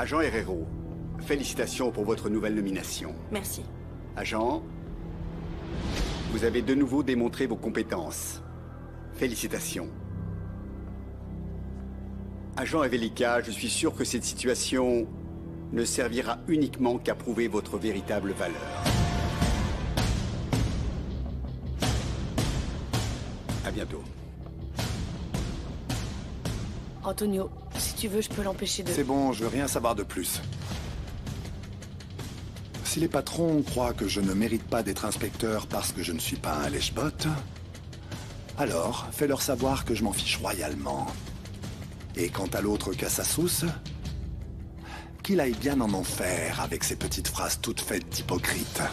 Agent Herrero, félicitations pour votre nouvelle nomination. Merci. Agent, vous avez de nouveau démontré vos compétences. Félicitations. Agent Avelica, je suis sûr que cette situation ne servira uniquement qu'à prouver votre véritable valeur. À bientôt. Antonio, si tu veux, je peux l'empêcher de... C'est bon, je veux rien savoir de plus. Si les patrons croient que je ne mérite pas d'être inspecteur parce que je ne suis pas un lèche-botte, alors fais-leur savoir que je m'en fiche royalement. Et quant à l'autre Casasous, qu'il aille bien en enfer avec ses petites phrases toutes faites d'hypocrite.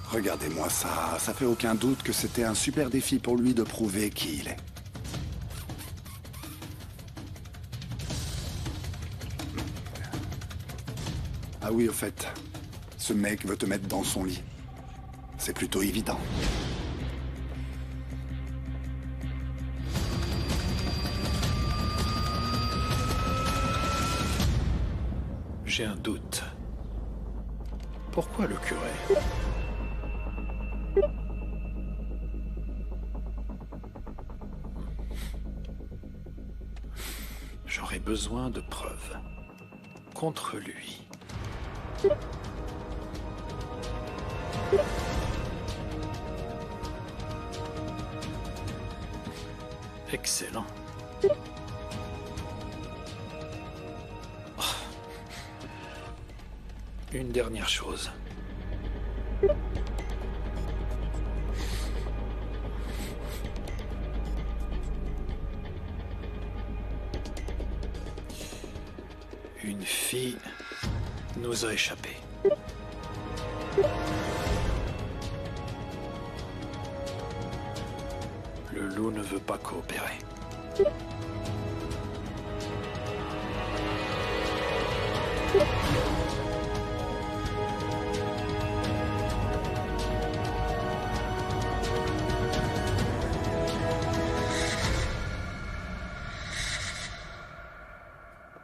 Regardez-moi ça, ça fait aucun doute que c'était un super défi pour lui de prouver qui il est. Ah oui, au fait, ce mec veut te mettre dans son lit. C'est plutôt évident. J'ai un doute. Pourquoi le curé? J'aurais besoin de preuves. Contre lui. Excellent. Une dernière chose. Une fille nous a échappé. Le loup ne veut pas coopérer.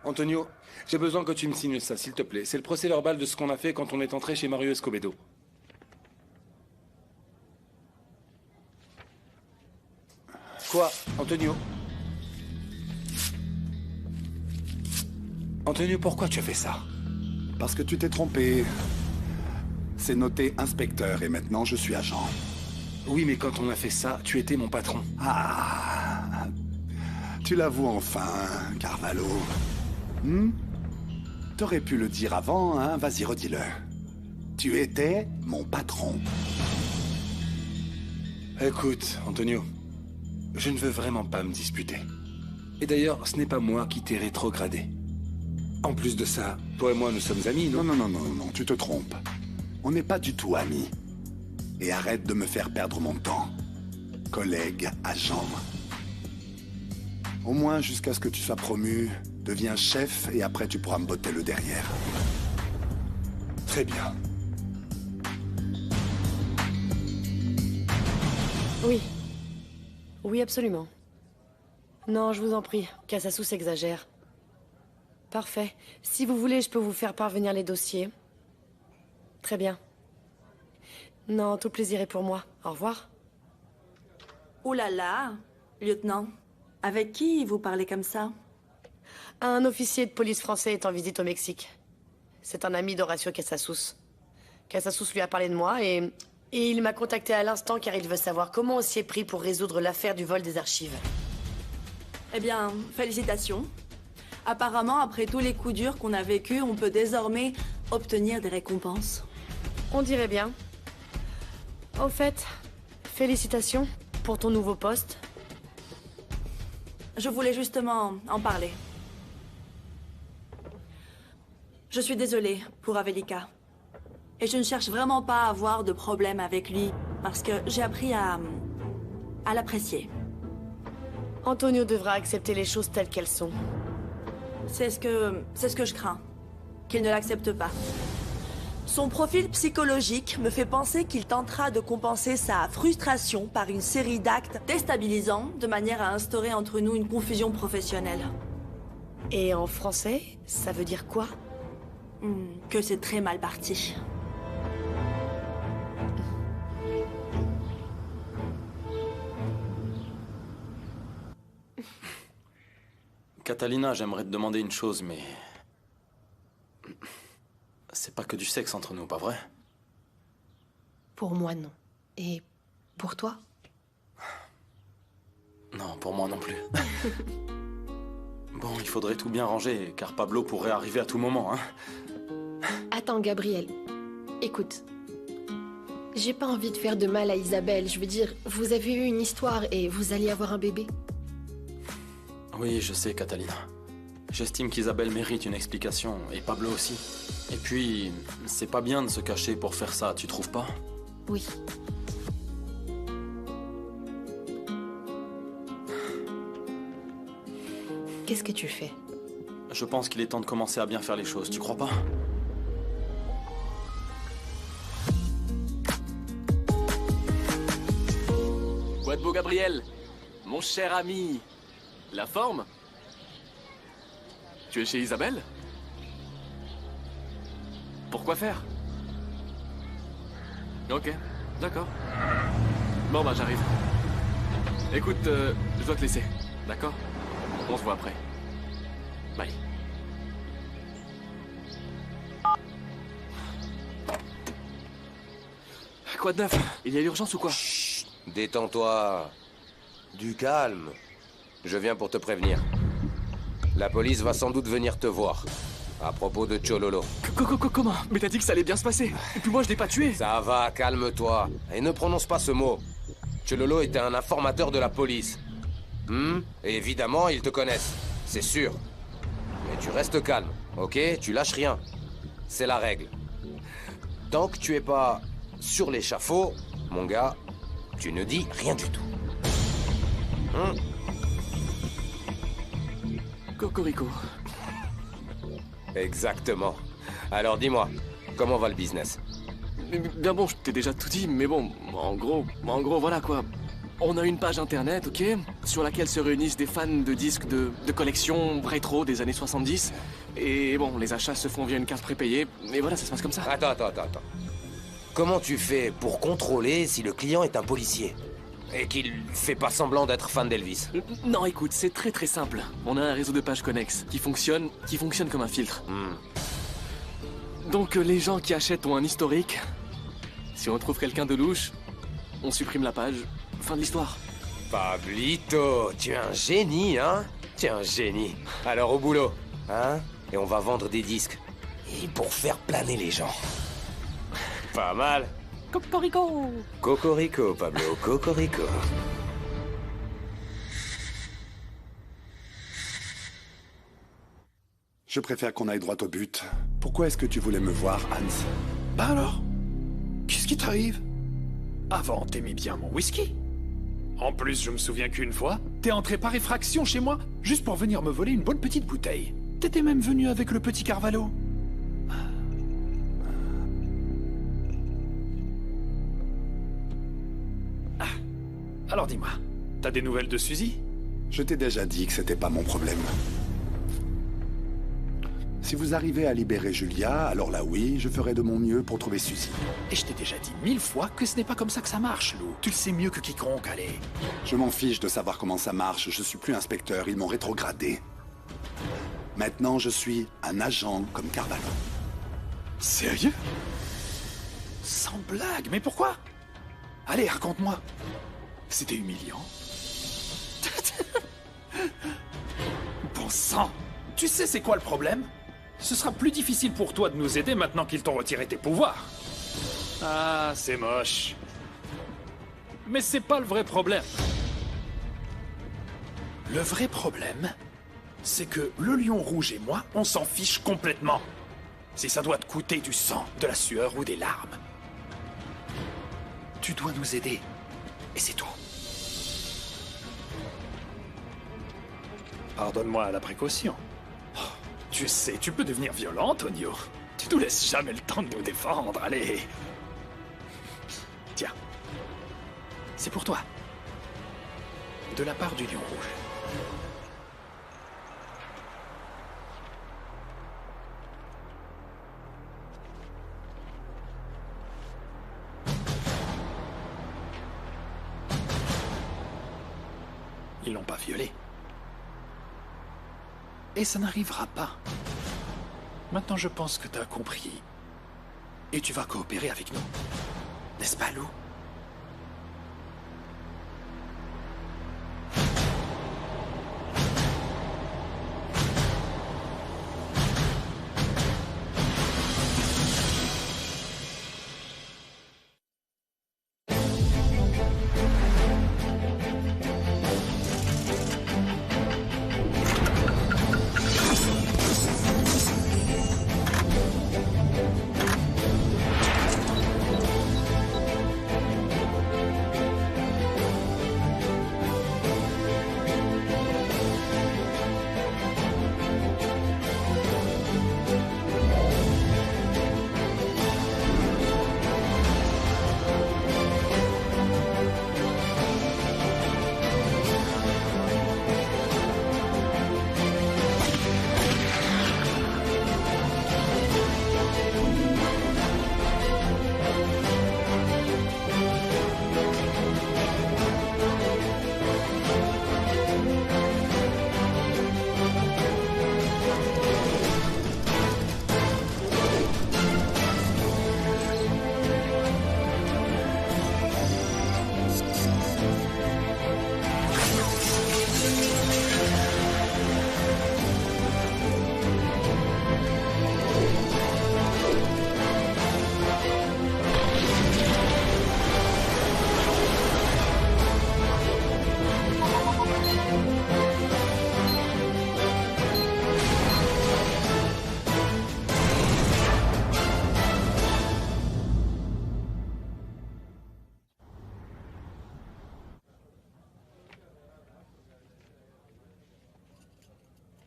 Antonio, j'ai besoin que tu me signes ça, s'il te plaît. C'est le procès-verbal de ce qu'on a fait quand on est entré chez Mario Escobedo. Quoi, Antonio? Antonio, pourquoi tu as fait ça? Parce que tu t'es trompé. C'est noté inspecteur et maintenant je suis agent. Oui, mais quand on a fait ça, tu étais mon patron. Ah, tu l'avoues enfin, Carvalho. T'aurais pu le dire avant, hein? Vas-y, redis-le. Tu étais mon patron. Écoute, Antonio, je ne veux vraiment pas me disputer. Et d'ailleurs, ce n'est pas moi qui t'ai rétrogradé. En plus de ça, toi et moi, nous sommes amis, non? Non, tu te trompes. On n'est pas du tout amis. Et arrête de me faire perdre mon temps. Collègue, agent. Au moins, jusqu'à ce que tu sois promu, deviens chef et après tu pourras me botter le derrière. Très bien. Oui. Oui, absolument. Non, je vous en prie, Casasous exagère. Parfait. Si vous voulez, je peux vous faire parvenir les dossiers. Très bien. Non, tout plaisir est pour moi. Au revoir. Ouh là là, lieutenant. Avec qui vous parlez comme ça? Un officier de police français est en visite au Mexique. C'est un ami d'Horacio Casasous. Casasous lui a parlé de moi et il m'a contacté à l'instant car il veut savoir comment on s'y est pris pour résoudre l'affaire du vol des archives. Eh bien, félicitations. Apparemment, après tous les coups durs qu'on a vécus, on peut désormais obtenir des récompenses. On dirait bien. Au fait, félicitations pour ton nouveau poste. Je voulais justement en parler. Je suis désolée pour Avelica. Et je ne cherche vraiment pas à avoir de problème avec lui, parce que j'ai appris à l'apprécier. Antonio devra accepter les choses telles qu'elles sont. C'est ce que je crains. Qu'il ne l'accepte pas. Son profil psychologique me fait penser qu'il tentera de compenser sa frustration par une série d'actes déstabilisants, de manière à instaurer entre nous une confusion professionnelle. Et en français, ça veut dire quoi? Que c'est très mal parti. Catalina, j'aimerais te demander une chose, mais... C'est pas que du sexe entre nous, pas vrai? Pour moi, non. Et pour toi? Non, pour moi non plus. Bon, il faudrait tout bien ranger, car Pablo pourrait arriver à tout moment, hein. Attends, Gabriel. Écoute. J'ai pas envie de faire de mal à Isabelle. Je veux dire, vous avez eu une histoire et vous allez avoir un bébé. Oui, je sais, Catalina. J'estime qu'Isabelle mérite une explication, et Pablo aussi. Et puis, c'est pas bien de se cacher pour faire ça, tu trouves pas? Oui. Qu'est-ce que tu fais? Je pense qu'il est temps de commencer à bien faire les choses, tu crois pas? Quoi de beau, Gabriel? Mon cher ami. La forme? Tu es chez Isabelle? Pourquoi faire? Ok, d'accord. Bon bah j'arrive. Écoute, je dois te laisser, d'accord? On se voit après. Bye. Quoi de neuf? Il y a l'urgence ou quoi? Chut, détends-toi. Du calme. Je viens pour te prévenir. La police va sans doute venir te voir. À propos de Chololo. Comment? Mais t'as dit que ça allait bien se passer. Et puis moi je l'ai pas tué. Ça va, calme-toi. Et ne prononce pas ce mot. Chololo était un informateur de la police. Et évidemment, ils te connaissent. C'est sûr. Mais tu restes calme, ok? Tu lâches rien. C'est la règle. Tant que tu es pas sur l'échafaud, mon gars, tu ne dis rien du tout. Cocorico. Exactement. Alors dis-moi, comment va le business? Bien bon, je t'ai déjà tout dit, mais bon, en gros, voilà quoi. On a une page internet, ok, sur laquelle se réunissent des fans de disques de collection rétro des années 70. Et bon, les achats se font via une carte prépayée, et voilà, ça se passe comme ça. Attends. Comment tu fais pour contrôler si le client est un policier? Et qu'il fait pas semblant d'être fan d'Elvis? Non, écoute, c'est très très simple. On a un réseau de pages connexes qui fonctionne comme un filtre. Donc les gens qui achètent ont un historique. Si on trouve quelqu'un de louche, on supprime la page. Fin de l'histoire. Pablito, tu es un génie, hein? Tu es un génie. Alors au boulot, hein? Et on va vendre des disques. Et pour faire planer les gens. Pas mal. Cocorico. Cocorico, Pablo, cocorico. Je préfère qu'on aille droit au but. Pourquoi est-ce que tu voulais me voir, Hans? Bah alors? Qu'est-ce qui t'arrive? Avant, t'aimais bien mon whisky. En plus, je me souviens qu'une fois, t'es entré par effraction chez moi, juste pour venir me voler une bonne petite bouteille. T'étais même venu avec le petit Carvalho. Alors dis-moi, t'as des nouvelles de Suzy? Je t'ai déjà dit que c'était pas mon problème. Si vous arrivez à libérer Julia, alors là oui, je ferai de mon mieux pour trouver Suzy. Et je t'ai déjà dit 1000 fois que ce n'est pas comme ça que ça marche, Lou. Tu le sais mieux que quiconque, allez. Je m'en fiche de savoir comment ça marche, je suis plus inspecteur, ils m'ont rétrogradé. Maintenant, je suis un agent comme Carvalho. Sérieux? Sans blague, mais pourquoi? Allez, raconte-moi. C'était humiliant. Bon sang! Tu sais c'est quoi le problème? Ce sera plus difficile pour toi de nous aider maintenant qu'ils t'ont retiré tes pouvoirs. Ah, c'est moche. Mais c'est pas le vrai problème. Le vrai problème, c'est que le Lion Rouge et moi, on s'en fiche complètement. Si ça doit te coûter du sang, de la sueur ou des larmes. Tu dois nous aider. Et c'est tout. Pardonne-moi la précaution. Oh, tu sais, tu peux devenir violent, Antonio. Tu nous laisses jamais le temps de nous défendre, allez. Tiens. C'est pour toi. De la part du Lion Rouge. Ils l'ont pas violée. Et ça n'arrivera pas. Maintenant, je pense que t'as compris. Et tu vas coopérer avec nous. N'est-ce pas, Lou?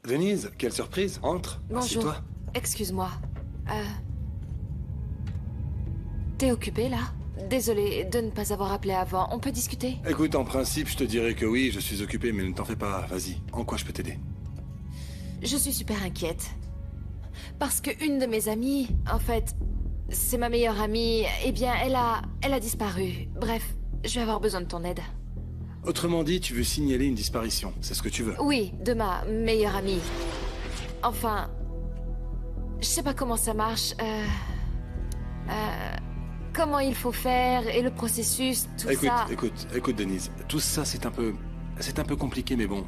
Denise, quelle surprise. Entre, Bonjour. assieds-toi. Excuse-moi. T'es occupé, là? Désolée de ne pas avoir appelé avant. On peut discuter? Écoute, en principe, je te dirais que oui, je suis occupé, mais ne t'en fais pas. Vas-y, en quoi je peux t'aider? Je suis super inquiète. Parce que une de mes amies, en fait, c'est ma meilleure amie, eh bien, elle a disparu. Bref, je vais avoir besoin de ton aide. Autrement dit, tu veux signaler une disparition, c'est ce que tu veux? Oui, de ma meilleure amie. Enfin, je sais pas comment ça marche. Comment il faut faire et le processus, tout ça. Écoute, Denise, tout ça c'est un peu compliqué, mais bon.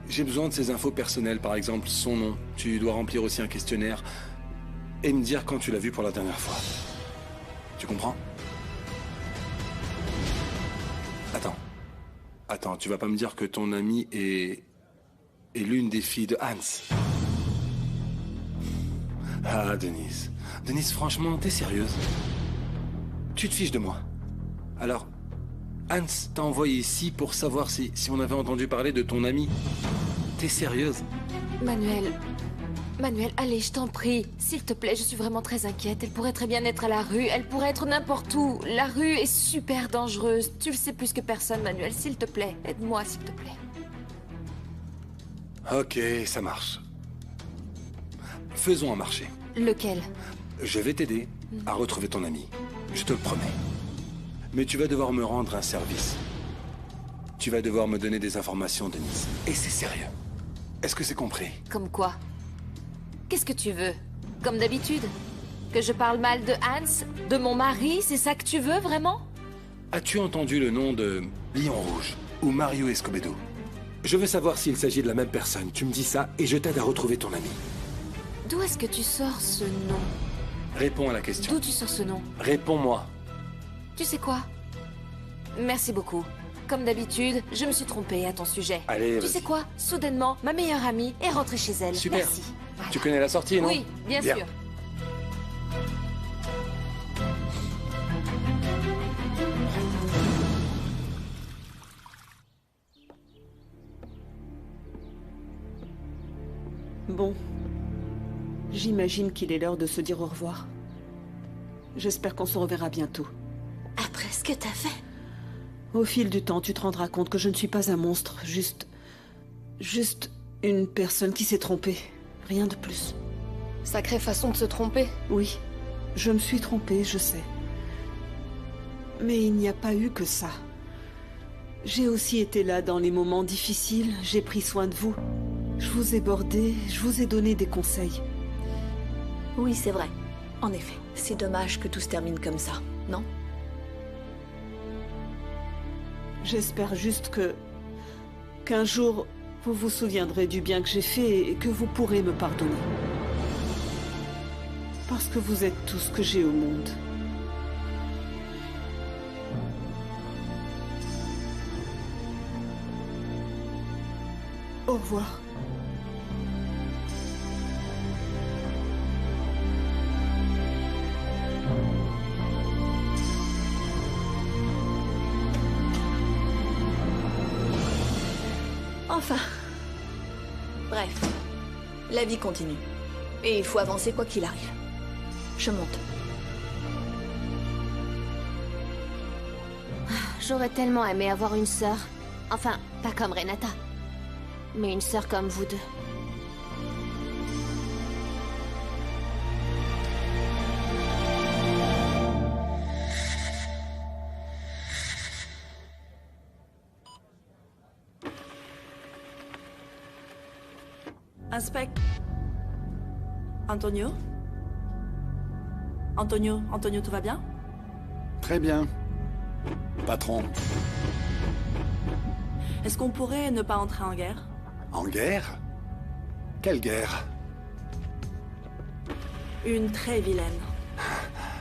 J'ai besoin de ces infos personnelles, par exemple son nom. Tu dois remplir aussi un questionnaire et me dire quand tu l'as vu pour la dernière fois. Tu comprends? Attends, tu vas pas me dire que ton amie est l'une des filles de Hans? Ah, Denise. Denise, franchement, t'es sérieuse? Tu te fiches de moi. Alors, Hans t'a envoyé ici pour savoir si on avait entendu parler de ton amie. T'es sérieuse? Manuel, allez, je t'en prie. S'il te plaît, je suis vraiment très inquiète. Elle pourrait très bien être à la rue, elle pourrait être n'importe où. La rue est super dangereuse. Tu le sais plus que personne, Manuel. S'il te plaît, aide-moi, s'il te plaît. Ok, ça marche. Faisons un marché. Lequel? Je vais t'aider à retrouver ton ami. Je te le promets. Mais tu vas devoir me rendre un service. Tu vas devoir me donner des informations, Denise. Et c'est sérieux. Est-ce que c'est compris? Comme quoi? Qu'est-ce que tu veux? Comme d'habitude? Que je parle mal de Hans? De mon mari? C'est ça que tu veux, vraiment? As-tu entendu le nom de Lion Rouge ou Mario Escobedo? Je veux savoir s'il s'agit de la même personne. Tu me dis ça et je t'aide à retrouver ton ami. D'où est-ce que tu sors ce nom? Réponds à la question. D'où tu sors ce nom? Réponds-moi. Tu sais quoi? Merci beaucoup. Comme d'habitude, je me suis trompée à ton sujet. Allez, tu sais quoi? Soudainement, ma meilleure amie est rentrée chez elle. Super. Merci. Voilà. Tu connais la sortie, non? Oui, bien sûr. Bon. J'imagine qu'il est l'heure de se dire au revoir. J'espère qu'on se reverra bientôt. Après ce que t'as fait? Au fil du temps, tu te rendras compte que je ne suis pas un monstre, juste une personne qui s'est trompée. Rien de plus. Sacrée façon de se tromper. Oui, je me suis trompée, je sais. Mais il n'y a pas eu que ça. J'ai aussi été là dans les moments difficiles, j'ai pris soin de vous. Je vous ai bordé, je vous ai donné des conseils. Oui, c'est vrai. En effet, c'est dommage que tout se termine comme ça, non? J'espère juste qu'un jour, vous vous souviendrez du bien que j'ai fait et que vous pourrez me pardonner. Parce que vous êtes tout ce que j'ai au monde. Au revoir. Enfin. Bref. La vie continue. Et il faut avancer quoi qu'il arrive. Je monte. J'aurais tellement aimé avoir une sœur. Enfin, pas comme Renata. Mais une sœur comme vous deux. Antonio? Antonio, tout va bien? Très bien. Patron. Est-ce qu'on pourrait ne pas entrer en guerre? En guerre? Quelle guerre? Une très vilaine.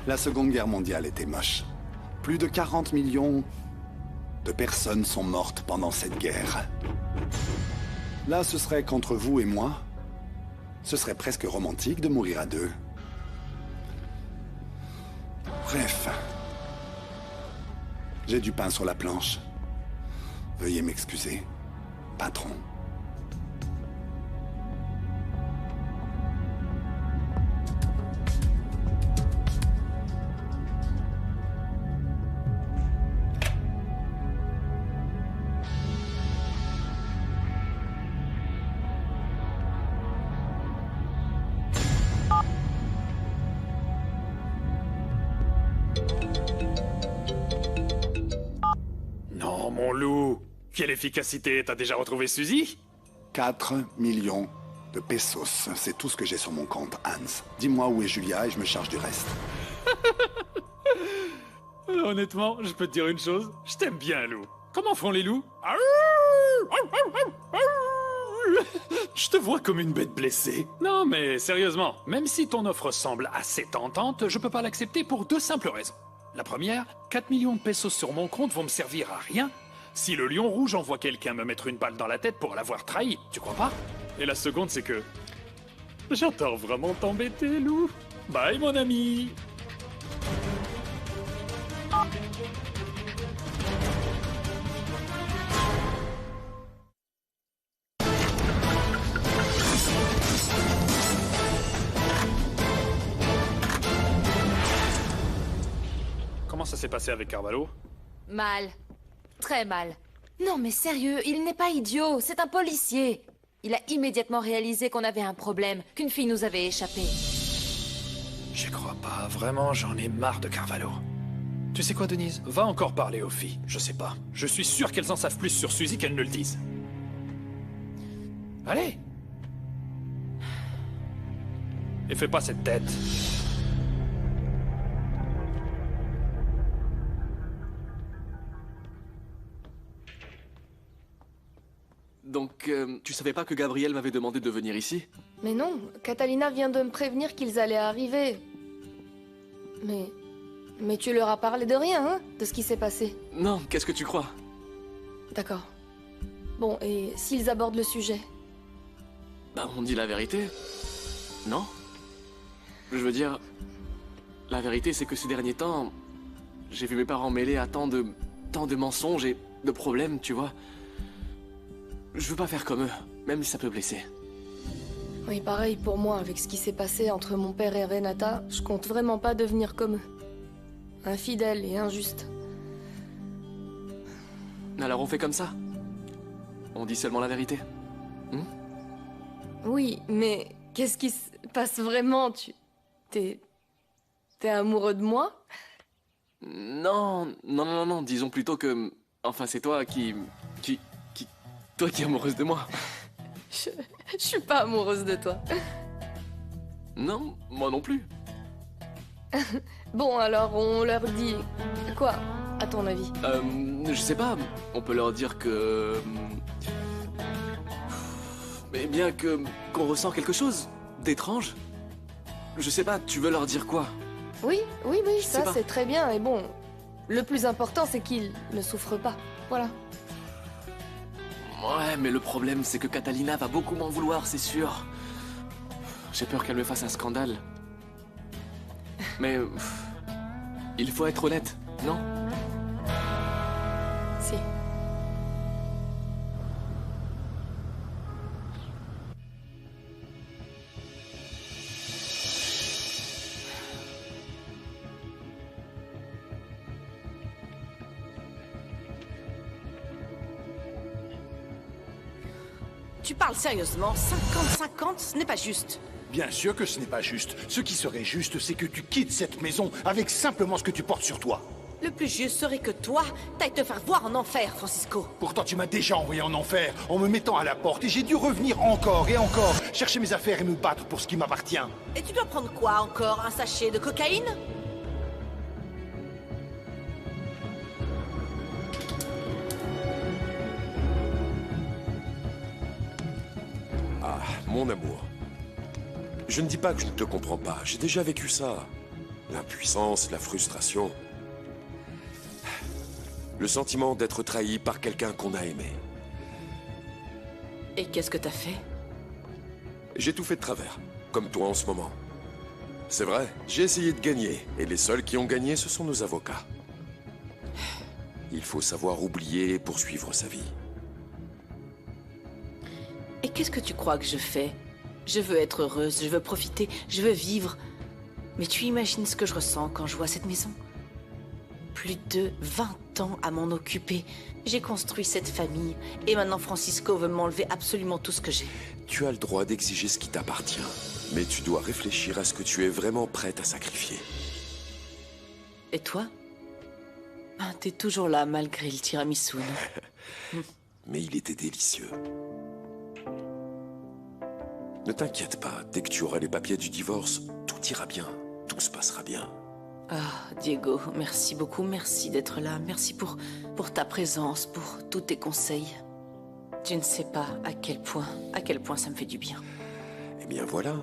La Seconde Guerre mondiale était moche. Plus de 40 millions de personnes sont mortes pendant cette guerre. Là, ce serait qu'entre vous et moi, ce serait presque romantique de mourir à deux. Bref. J'ai du pain sur la planche. Veuillez m'excuser, patron. Non, mon loup. Quelle efficacité. T'as déjà retrouvé Suzy? 4 millions de pesos. C'est tout ce que j'ai sur mon compte, Hans. Dis-moi où est Julia et je me charge du reste. Honnêtement, je peux te dire une chose. Je t'aime bien, loup. Comment font les loups? Je te vois comme une bête blessée. Non, mais sérieusement, même si ton offre semble assez tentante, je peux pas l'accepter pour deux simples raisons. La première, 4 millions de pesos sur mon compte vont me servir à rien si le lion rouge envoie quelqu'un me mettre une balle dans la tête pour l'avoir trahi. Tu crois pas? Et la seconde, c'est que... J'adore vraiment t'embêter, loup. Bye, mon ami. Comment ça s'est passé avec Carvalho? Mal. Très mal. Non mais sérieux, il n'est pas idiot, c'est un policier. Il a immédiatement réalisé qu'on avait un problème, qu'une fille nous avait échappé. J'y crois pas, vraiment, j'en ai marre de Carvalho. Tu sais quoi, Denise? Va encore parler aux filles, je sais pas. Je suis sûr qu'elles en savent plus sur Suzy qu'elles ne le disent. Allez! Et fais pas cette tête. Donc, tu savais pas que Gabriel m'avait demandé de venir ici? Mais non, Catalina vient de me prévenir qu'ils allaient arriver. Mais tu leur as parlé de rien, hein? De ce qui s'est passé. Non, qu'est-ce que tu crois? D'accord. Bon, et s'ils abordent le sujet? Bah, on dit la vérité. Non? Je veux dire... La vérité, c'est que ces derniers temps... J'ai vu mes parents mêlés à tant de mensonges et de problèmes, tu vois. Je veux pas faire comme eux, même si ça peut blesser. Oui, pareil pour moi, avec ce qui s'est passé entre mon père et Renata, je compte vraiment pas devenir comme eux. Infidèle et injuste. Alors on fait comme ça? On dit seulement la vérité? Oui, mais qu'est-ce qui se passe vraiment? T'es amoureux de moi? Non, disons plutôt que Enfin, c'est toi qui... Toi qui es amoureuse de moi. Je suis pas amoureuse de toi. Non, moi non plus. Bon, alors on leur dit quoi, à ton avis? Je sais pas, on peut leur dire que... Mais bien qu'on ressent quelque chose d'étrange. Je sais pas, tu veux leur dire quoi? Oui, Je sais ça pas. c'est très bien, et bon, le plus important c'est qu'ils ne souffrent pas, voilà. Ouais, mais le problème, c'est que Catalina va beaucoup m'en vouloir, c'est sûr. J'ai peur qu'elle me fasse un scandale. Mais... il faut être honnête, non? Si. Tu parles sérieusement? 50-50, ce n'est pas juste. Bien sûr que ce n'est pas juste. Ce qui serait juste, c'est que tu quittes cette maison avec simplement ce que tu portes sur toi. Le plus juste serait que toi, t'ailles te faire voir en enfer, Francisco. Pourtant, tu m'as déjà envoyé en enfer en me mettant à la porte et j'ai dû revenir encore et encore, chercher mes affaires et me battre pour ce qui m'appartient. Et tu dois prendre quoi encore? Un sachet de cocaïne? Ah, mon amour. Je ne dis pas que je ne te comprends pas, j'ai déjà vécu ça. L'impuissance, la frustration. Le sentiment d'être trahi par quelqu'un qu'on a aimé. Et qu'est-ce que t'as fait? J'ai tout fait de travers, comme toi en ce moment. C'est vrai, j'ai essayé de gagner, et les seuls qui ont gagné, ce sont nos avocats. Il faut savoir oublier et poursuivre sa vie. Et qu'est-ce que tu crois que je fais? Je veux être heureuse, je veux profiter, je veux vivre. Mais tu imagines ce que je ressens quand je vois cette maison? Plus de 20 ans à m'en occuper. J'ai construit cette famille. Et maintenant Francisco veut m'enlever absolument tout ce que j'ai. Tu as le droit d'exiger ce qui t'appartient, mais tu dois réfléchir à ce que tu es vraiment prête à sacrifier. Et toi? Ah, t'es toujours là malgré le tiramisu, non? Mais il était délicieux. Ne t'inquiète pas, dès que tu auras les papiers du divorce, tout ira bien, tout se passera bien. Ah, Diego, merci beaucoup, merci d'être là. Merci pour ta présence, pour tous tes conseils. Tu ne sais pas à quel point ça me fait du bien. Eh bien voilà,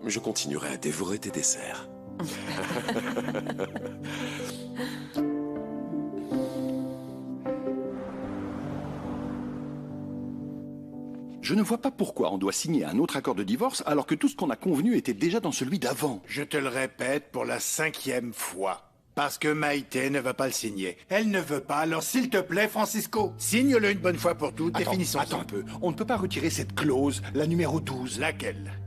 je continuerai à dévorer tes desserts. Je ne vois pas pourquoi on doit signer un autre accord de divorce alors que tout ce qu'on a convenu était déjà dans celui d'avant. Je te le répète pour la 5e fois. Parce que Maïté ne va pas le signer. Elle ne veut pas, alors s'il te plaît, Francisco, signe-le une bonne fois pour toutes et finissons. Attends un peu. On ne peut pas retirer cette clause, la numéro 12. Laquelle?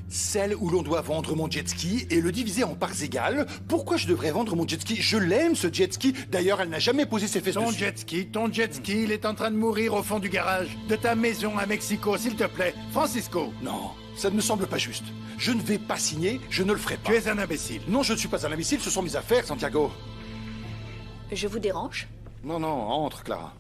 Celle où l'on doit vendre mon jet ski et le diviser en parts égales. Pourquoi je devrais vendre mon jet ski? Je l'aime, ce jet ski. D'ailleurs, elle n'a jamais posé ses fesses dessus. Ton jet ski, il est en train de mourir au fond du garage de ta maison à Mexico, s'il te plaît. Francisco. Non, ça ne me semble pas juste. Je ne vais pas signer, je ne le ferai pas. Tu es un imbécile. Non, je ne suis pas un imbécile, ce sont mes affaires, Santiago. Je vous dérange? Non, entre, Clara.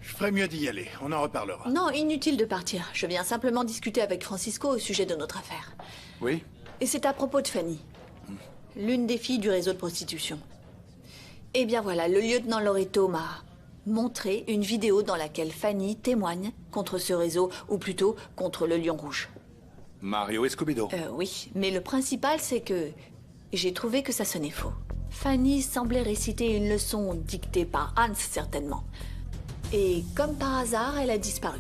Je ferais mieux d'y aller, on en reparlera. Non, inutile de partir. Je viens simplement discuter avec Francisco au sujet de notre affaire. Oui? Et c'est à propos de Fanny. L'une des filles du réseau de prostitution. Eh bien voilà, le lieutenant Loreto m'a montré une vidéo dans laquelle Fanny témoigne contre ce réseau, ou plutôt contre le Lion Rouge. Mario Escobedo. Oui, mais le principal c'est que j'ai trouvé que ça sonnait faux. Fanny semblait réciter une leçon dictée par Hans certainement. Et comme par hasard, elle a disparu.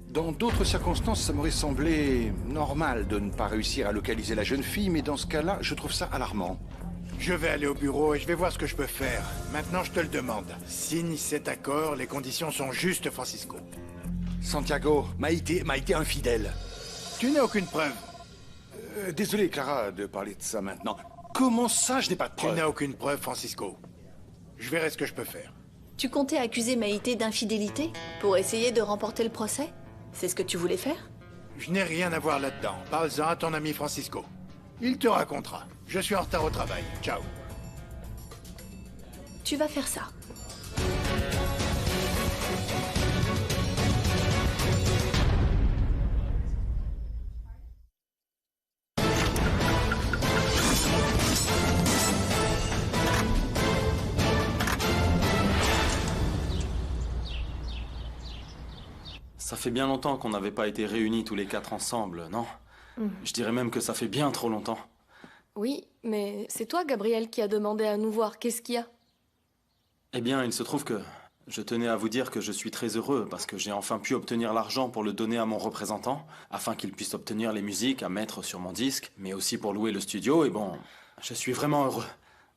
Dans d'autres circonstances, ça m'aurait semblé normal de ne pas réussir à localiser la jeune fille, mais dans ce cas-là, je trouve ça alarmant. Je vais aller au bureau et je vais voir ce que je peux faire. Maintenant, je te le demande. Signe cet accord, les conditions sont justes, Francisco. Santiago, Maïté infidèle. Tu n'as aucune preuve. Désolé, Clara, de parler de ça maintenant. Comment ça, je n'ai pas de preuve? Tu n'as aucune preuve, Francisco. Je verrai ce que je peux faire. Tu comptais accuser Maïté d'infidélité pour essayer de remporter le procès? C'est ce que tu voulais faire? Je n'ai rien à voir là-dedans. Parle-en à ton ami Francisco. Il te racontera. Je suis en retard au travail. Ciao. Tu vas faire ça. fait bien longtemps qu'on n'avait pas été réunis tous les 4 ensemble, non? Je dirais même que ça fait bien trop longtemps. Oui, mais c'est toi, Gabriel, qui a demandé à nous voir. Qu'est-ce qu'il y a? Eh bien, il se trouve que je tenais à vous dire que je suis très heureux parce que j'ai enfin pu obtenir l'argent pour le donner à mon représentant, afin qu'il puisse obtenir les musiques à mettre sur mon disque, mais aussi pour louer le studio, et bon, je suis vraiment heureux.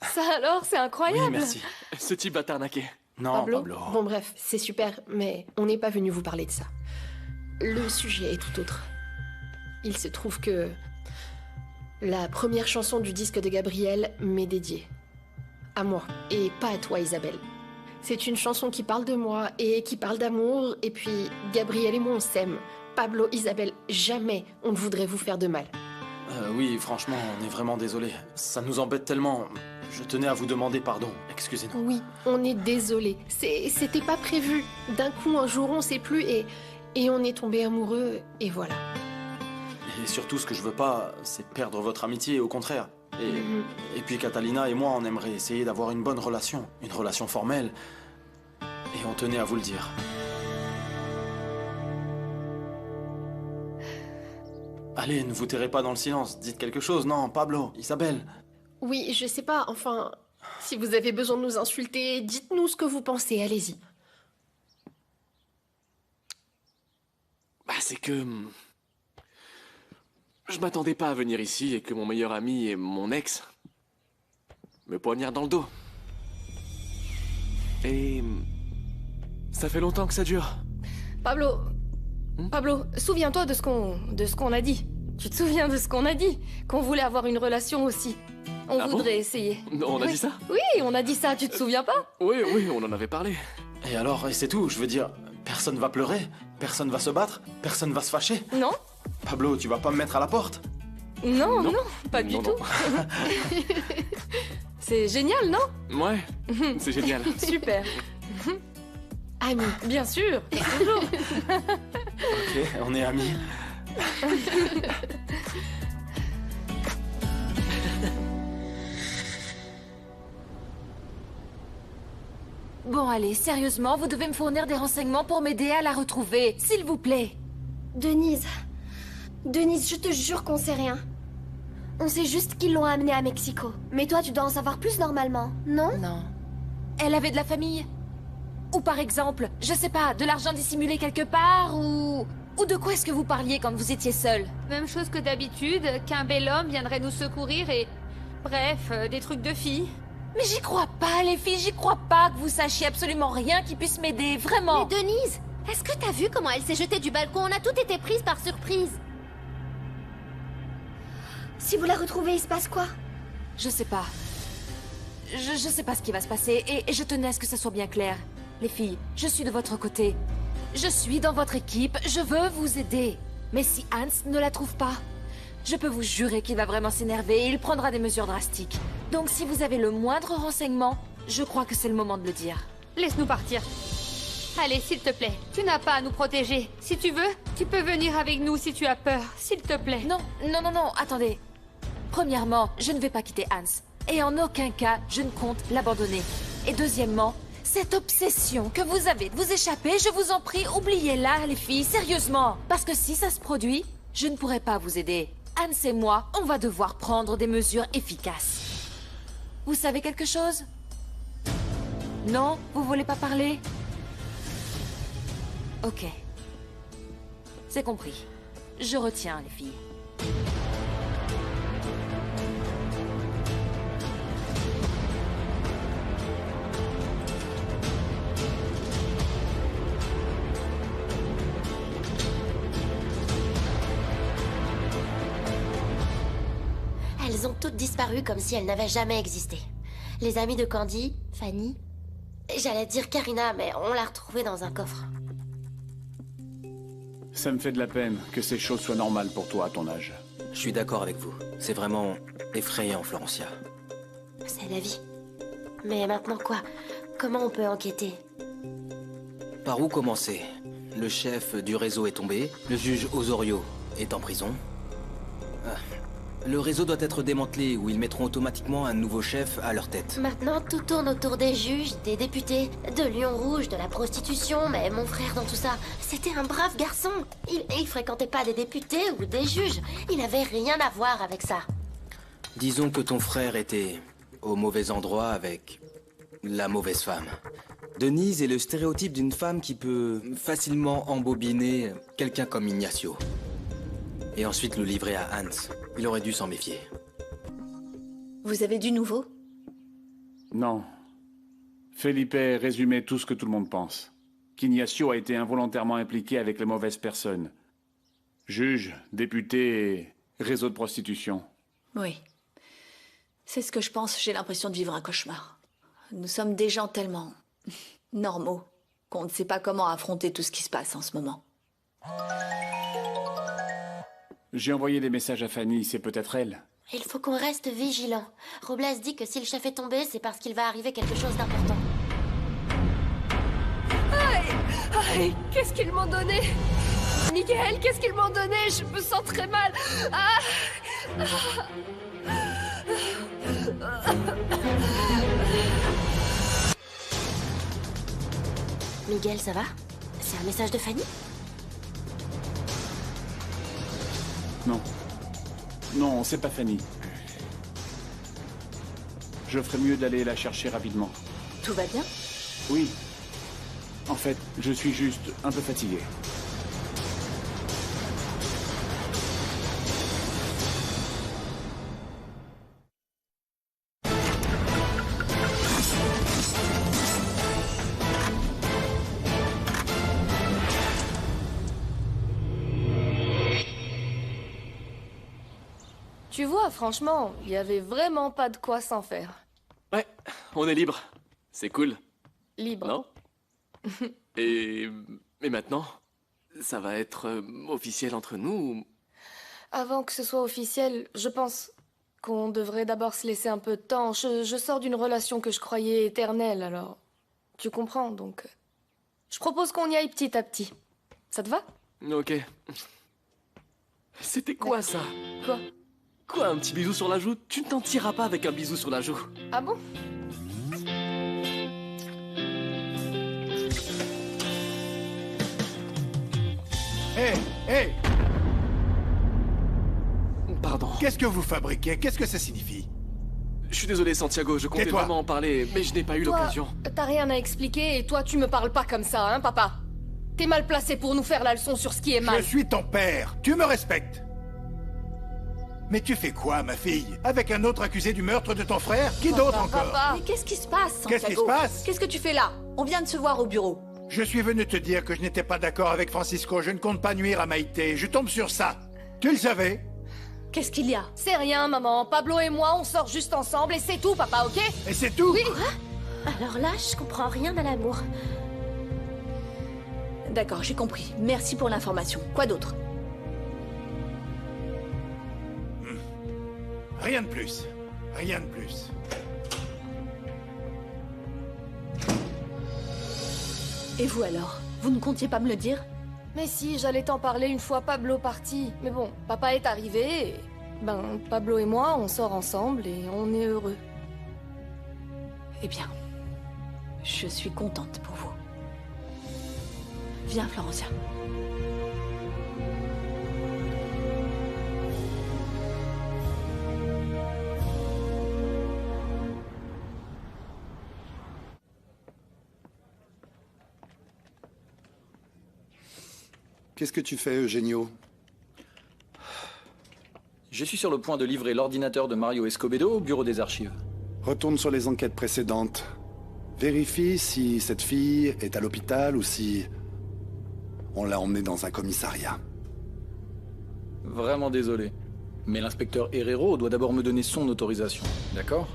Ça alors, c'est incroyable. Oui, merci. Ce type va t'arnaquer. Non, Pablo. Bon bref, c'est super, mais on n'est pas venu vous parler de ça. Le sujet est tout autre. Il se trouve que la première chanson du disque de Gabriel m'est dédiée. À moi, et pas à toi, Isabelle. C'est une chanson qui parle de moi et qui parle d'amour, et puis Gabriel et moi on s'aime. Pablo, Isabelle, jamais on ne voudrait vous faire de mal. Oui, franchement, on est vraiment désolé. Ça nous embête tellement. Je tenais à vous demander pardon. Excusez-nous. Oui, on est désolé. C'était pas prévu. D'un coup, un jour, on sait plus et on est tombé amoureux, et voilà. Et surtout, ce que je veux pas, c'est perdre votre amitié, au contraire. Et puis Catalina et moi, on aimerait essayer d'avoir une bonne relation. Une relation formelle. Et on tenait à vous le dire. Allez, ne vous tairez pas dans le silence. Dites quelque chose, non, Pablo, Isabelle. Oui, je sais pas, enfin... Si vous avez besoin de nous insulter, dites-nous ce que vous pensez, allez-y. Bah, c'est que... Je m'attendais pas à venir ici et que mon meilleur ami et mon ex me poignardent dans le dos. Et... ça fait longtemps que ça dure. Pablo... Pablo, souviens-toi de ce qu'on a dit. Tu te souviens de ce qu'on a dit? Qu'on voulait avoir une relation aussi. On voudrait essayer. On a dit ça? Oui, on a dit ça, tu te souviens pas? Oui, on en avait parlé. Et alors, et c'est tout, je veux dire, personne va pleurer, personne va se battre, personne va se fâcher. Non. Pablo, tu vas pas me mettre à la porte? Non, pas du tout. C'est génial, non? Ouais, c'est génial. Super. Amis, bien sûr, toujours. Ok, on est amis. Bon, allez, sérieusement, vous devez me fournir des renseignements pour m'aider à la retrouver, s'il vous plaît. Denise, je te jure qu'on sait rien. On sait juste qu'ils l'ont amenée à Mexico. Mais toi, tu dois en savoir plus normalement, non? Non. Elle avait de la famille? Ou par exemple, je sais pas, de l'argent dissimulé quelque part, ou de quoi est-ce que vous parliez quand vous étiez seul? Même chose que d'habitude, qu'un bel homme viendrait nous secourir et... Bref, des trucs de filles. Mais j'y crois pas, les filles, j'y crois pas que vous sachiez absolument rien qui puisse m'aider, vraiment. Mais Denise, est-ce que t'as vu comment elle s'est jetée du balcon? On a toutes été prises par surprise. Si vous la retrouvez, il se passe quoi? Je sais pas. Je sais pas ce qui va se passer, et je tenais à ce que ça soit bien clair. Les filles, je suis de votre côté. Je suis dans votre équipe, je veux vous aider. Mais si Hans ne la trouve pas, je peux vous jurer qu'il va vraiment s'énerver et il prendra des mesures drastiques. Donc si vous avez le moindre renseignement, je crois que c'est le moment de le dire. Laisse-nous partir. Allez, s'il te plaît, tu n'as pas à nous protéger. Si tu veux, tu peux venir avec nous si tu as peur, s'il te plaît. Non, attendez. Premièrement, je ne vais pas quitter Hans. Et en aucun cas, je ne compte l'abandonner. Et deuxièmement, cette obsession que vous avez de vous échapper, je vous en prie, oubliez-la, les filles, sérieusement. Parce que si ça se produit, je ne pourrai pas vous aider. Hans et moi, on va devoir prendre des mesures efficaces. Vous savez quelque chose? Non? Vous voulez pas parler? Ok. C'est compris. Je retiens, les filles. Elles ont toutes disparu comme si elles n'avaient jamais existé. Les amies de Candy, Fanny... J'allais dire Karina, mais on l'a retrouvée dans un coffre. Ça me fait de la peine que ces choses soient normales pour toi à ton âge. Je suis d'accord avec vous. C'est vraiment effrayant, Florencia. C'est la vie. Mais maintenant quoi? Comment on peut enquêter? Par où commencer? Le chef du réseau est tombé, le juge Osorio est en prison. Le réseau doit être démantelé ou ils mettront automatiquement un nouveau chef à leur tête. Maintenant, tout tourne autour des juges, des députés, de Lion Rouge, de la prostitution, mais mon frère dans tout ça, c'était un brave garçon. Il fréquentait pas des députés ou des juges. Il avait rien à voir avec ça. Disons que ton frère était au mauvais endroit avec la mauvaise femme. Denise est le stéréotype d'une femme qui peut facilement embobiner quelqu'un comme Ignacio. Et ensuite le livrer à Hans. Il aurait dû s'en méfier. Vous avez du nouveau? Non. Felipe résumait tout ce que tout le monde pense. Qu'Ignacio a été involontairement impliqué avec les mauvaises personnes. Juges, députés et réseau de prostitution. Oui. C'est ce que je pense, j'ai l'impression de vivre un cauchemar. Nous sommes des gens tellement normaux qu'on ne sait pas comment affronter tout ce qui se passe en ce moment. J'ai envoyé des messages à Fanny, c'est peut-être elle. Il faut qu'on reste vigilant. Robles dit que si le chef est tombé, c'est parce qu'il va arriver quelque chose d'important. Aïe! Aïe! Qu'est-ce qu'ils m'ont donné? Miguel, qu'est-ce qu'ils m'ont donné? Je me sens très mal. Ah! Miguel, ça va? C'est un message de Fanny? Non. Non, c'est pas Fanny. Je ferais mieux d'aller la chercher rapidement. Tout va bien? Oui. En fait, je suis juste un peu fatigué. Tu vois, franchement, il y avait vraiment pas de quoi s'en faire. Ouais, on est libre. C'est cool. Libre. Non? Et maintenant, ça va être officiel entre nous? Avant que ce soit officiel, je pense qu'on devrait d'abord se laisser un peu de temps. Je sors d'une relation que je croyais éternelle, alors... Tu comprends, donc... Je propose qu'on y aille petit à petit. Ça te va? Ok. C'était quoi ça? Quoi? Quoi, un petit bisou sur la joue? Tu ne t'en tireras pas avec un bisou sur la joue. Ah bon? Hé, hé! Pardon. Qu'est-ce que vous fabriquez? Qu'est-ce que ça signifie? Je suis désolé, Santiago, je comptais Tais-toi. vraiment en parler, mais je n'ai pas eu Toi, l'occasion. t'as rien à expliquer et toi, tu me parles pas comme ça, hein, papa? T'es mal placé pour nous faire la leçon sur ce qui est mal. Je suis ton père. Tu me respectes. Mais tu fais quoi, ma fille? Avec un autre accusé du meurtre de ton frère? Qui d'autre encore? Mais qu'est-ce qui se passe, Santiago? Qu'est-ce qui se passe? Qu'est-ce que tu fais là? On vient de se voir au bureau. Je suis venu te dire que je n'étais pas d'accord avec Francisco. Je ne compte pas nuire à Maïté. Je tombe sur ça. Tu le savais? Qu'est-ce qu'il y a? C'est rien, maman. Pablo et moi, on sort juste ensemble et c'est tout, papa, ok? Et c'est tout? Oui. Alors là, je comprends rien à l'amour. D'accord, j'ai compris. Merci pour l'information. Quoi d'autre? Rien de plus. Rien de plus. Et vous alors? Vous ne comptiez pas me le dire? Mais si, j'allais t'en parler une fois Pablo parti. Mais bon, papa est arrivé et... Ben, Pablo et moi, on sort ensemble et on est heureux. Eh bien, je suis contente pour vous. Viens, Florencia. Qu'est-ce que tu fais, Eugenio? Je suis sur le point de livrer l'ordinateur de Mario Escobedo au bureau des archives. Retourne sur les enquêtes précédentes. Vérifie si cette fille est à l'hôpital ou si on l'a emmenée dans un commissariat. Vraiment désolé. Mais l'inspecteur Herrero doit d'abord me donner son autorisation, d'accord?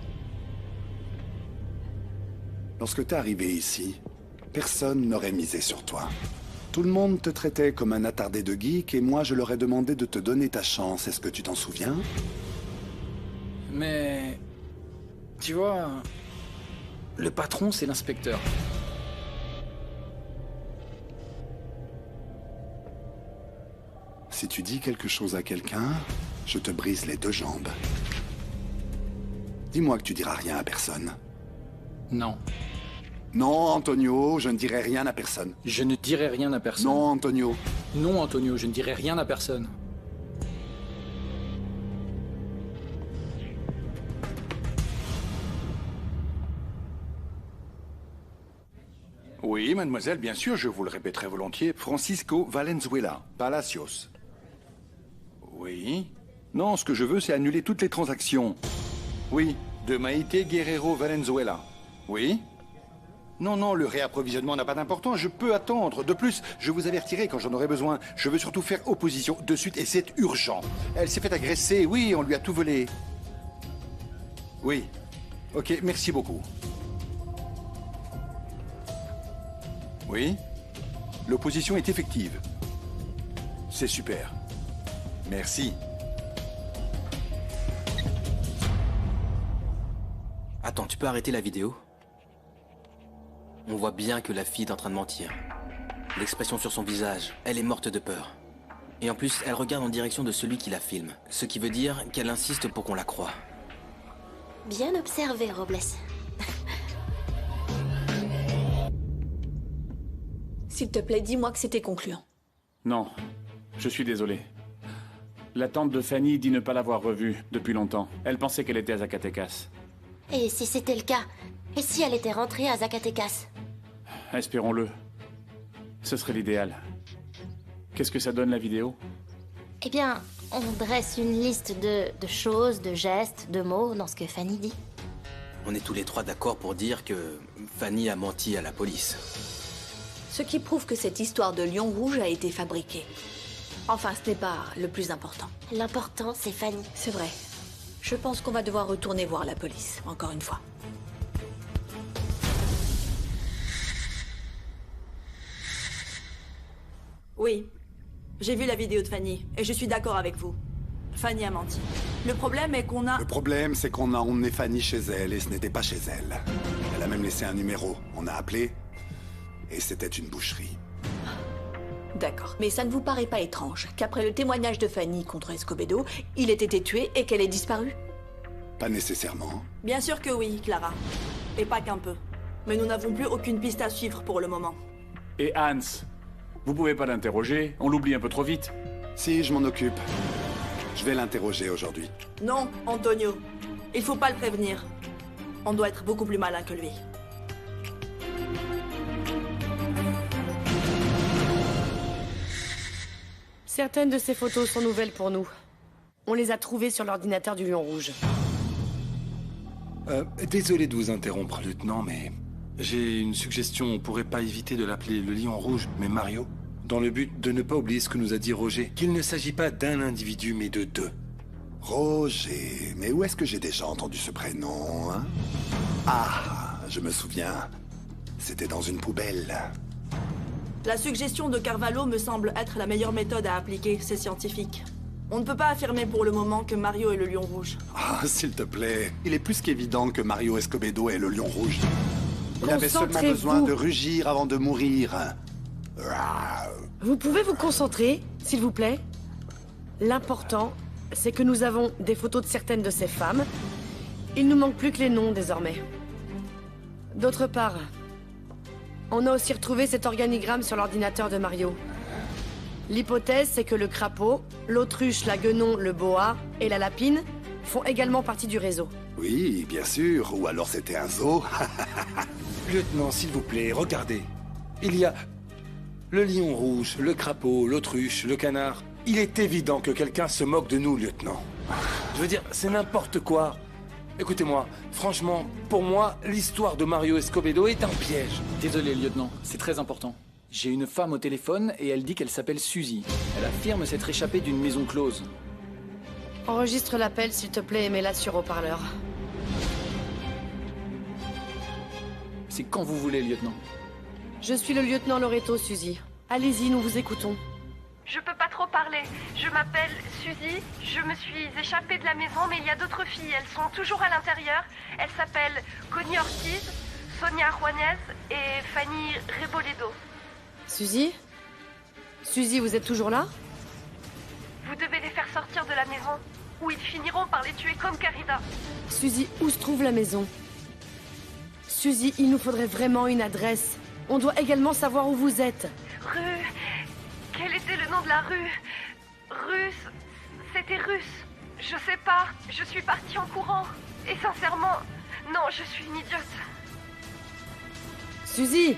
Lorsque t'es arrivé ici, personne n'aurait misé sur toi. Tout le monde te traitait comme un attardé de geek et moi je leur ai demandé de te donner ta chance. Est-ce que tu t'en souviens? Mais... Tu vois... Le patron, c'est l'inspecteur. Si tu dis quelque chose à quelqu'un, je te brise les 2 jambes. Dis-moi que tu diras rien à personne. Non. Non, Antonio, je ne dirai rien à personne. Je ne dirai rien à personne. Non, Antonio. Non, Antonio, je ne dirai rien à personne. Oui, mademoiselle, bien sûr, je vous le répéterai volontiers. Francisco Valenzuela, Palacios. Oui. Non, ce que je veux, c'est annuler toutes les transactions. Oui, de Maite Guerrero Valenzuela. Oui. Non, le réapprovisionnement n'a pas d'importance, je peux attendre. De plus, je vous avertirai quand j'en aurai besoin. Je veux surtout faire opposition de suite et c'est urgent. Elle s'est fait agresser, oui, on lui a tout volé. Oui. Ok, merci beaucoup. Oui. L'opposition est effective. C'est super. Merci. Attends, tu peux arrêter la vidéo? On voit bien que la fille est en train de mentir. L'expression sur son visage, elle est morte de peur. Et en plus, elle regarde en direction de celui qui la filme. Ce qui veut dire qu'elle insiste pour qu'on la croie. Bien observé, Robles. S'il te plaît, dis-moi que c'était concluant. Non, je suis désolé. La tante de Fanny dit ne pas l'avoir revue depuis longtemps. Elle pensait qu'elle était à Zacatecas. Et si c'était le cas? Et si elle était rentrée à Zacatecas? Espérons-le. Ce serait l'idéal. Qu'est-ce que ça donne, la vidéo? Eh bien, on dresse une liste de choses, de gestes, de mots dans ce que Fanny dit. On est tous les 3 d'accord pour dire que Fanny a menti à la police. Ce qui prouve que cette histoire de lion rouge a été fabriquée. Enfin, ce n'est pas le plus important. L'important, c'est Fanny. C'est vrai. Je pense qu'on va devoir retourner voir la police, encore une fois. Oui, j'ai vu la vidéo de Fanny, et je suis d'accord avec vous. Fanny a menti. Le problème est qu'on a... Le problème, c'est qu'on a emmené Fanny chez elle, et ce n'était pas chez elle. Elle a même laissé un numéro. On a appelé, et c'était une boucherie. D'accord. Mais ça ne vous paraît pas étrange qu'après le témoignage de Fanny contre Escobedo, il ait été tué et qu'elle ait disparu? Pas nécessairement. Bien sûr que oui, Clara. Et pas qu'un peu. Mais nous n'avons plus aucune piste à suivre pour le moment. Et Hans? Vous pouvez pas l'interroger? On l'oublie un peu trop vite. Si, je m'en occupe. Je vais l'interroger aujourd'hui. Non, Antonio. Il faut pas le prévenir. On doit être beaucoup plus malin que lui. Certaines de ces photos sont nouvelles pour nous. On les a trouvées sur l'ordinateur du Lion Rouge. Désolé de vous interrompre, lieutenant, mais... J'ai une suggestion. On pourrait pas éviter de l'appeler le Lion Rouge, mais Mario, dans le but de ne pas oublier ce que nous a dit Roger, qu'il ne s'agit pas d'un individu, mais de 2. Roger, mais où est-ce que j'ai déjà entendu ce prénom, hein? Ah, je me souviens. C'était dans une poubelle. La suggestion de Carvalho me semble être la meilleure méthode à appliquer, c'est scientifique. On ne peut pas affirmer pour le moment que Mario est le Lion Rouge. Ah, s'il te plaît. Il est plus qu'évident que Mario Escobedo est le Lion Rouge. Il avait seulement besoin de rugir avant de mourir. Vous pouvez vous concentrer, s'il vous plaît? L'important, c'est que nous avons des photos de certaines de ces femmes. Il nous manque plus que les noms, désormais. D'autre part, on a aussi retrouvé cet organigramme sur l'ordinateur de Mario. L'hypothèse, c'est que le crapaud, l'autruche, la guenon, le boa et la lapine font également partie du réseau. Oui, bien sûr. Ou alors c'était un zoo. Lieutenant, s'il vous plaît, regardez. Il y a le lion rouge, le crapaud, l'autruche, le canard. Il est évident que quelqu'un se moque de nous, lieutenant. Je veux dire, c'est n'importe quoi. Écoutez-moi, franchement, pour moi, l'histoire de Mario Escobedo est un piège. Désolé, lieutenant, c'est très important. J'ai une femme au téléphone et elle dit qu'elle s'appelle Suzy. Elle affirme s'être échappée d'une maison close. Enregistre l'appel, s'il te plaît, et mets-la sur haut-parleur. C'est quand vous voulez, lieutenant. Je suis le lieutenant Loreto, Suzy. Allez-y, nous vous écoutons. Je peux pas trop parler. Je m'appelle Suzy. Je me suis échappée de la maison, mais il y a d'autres filles. Elles sont toujours à l'intérieur. Elles s'appellent Connie Ortiz, Sonia Juanez et Fanny Reboledo. Suzy? Suzy, vous êtes toujours là? Vous devez les faire sortir de la maison, ou ils finiront par les tuer comme Carida. Suzy, où se trouve la maison? Suzy, il nous faudrait vraiment une adresse. On doit également savoir où vous êtes. Rue... Quel était le nom de la rue? Russe... C'était russe. Je sais pas, je suis partie en courant. Et sincèrement, non, je suis une idiote. Suzy!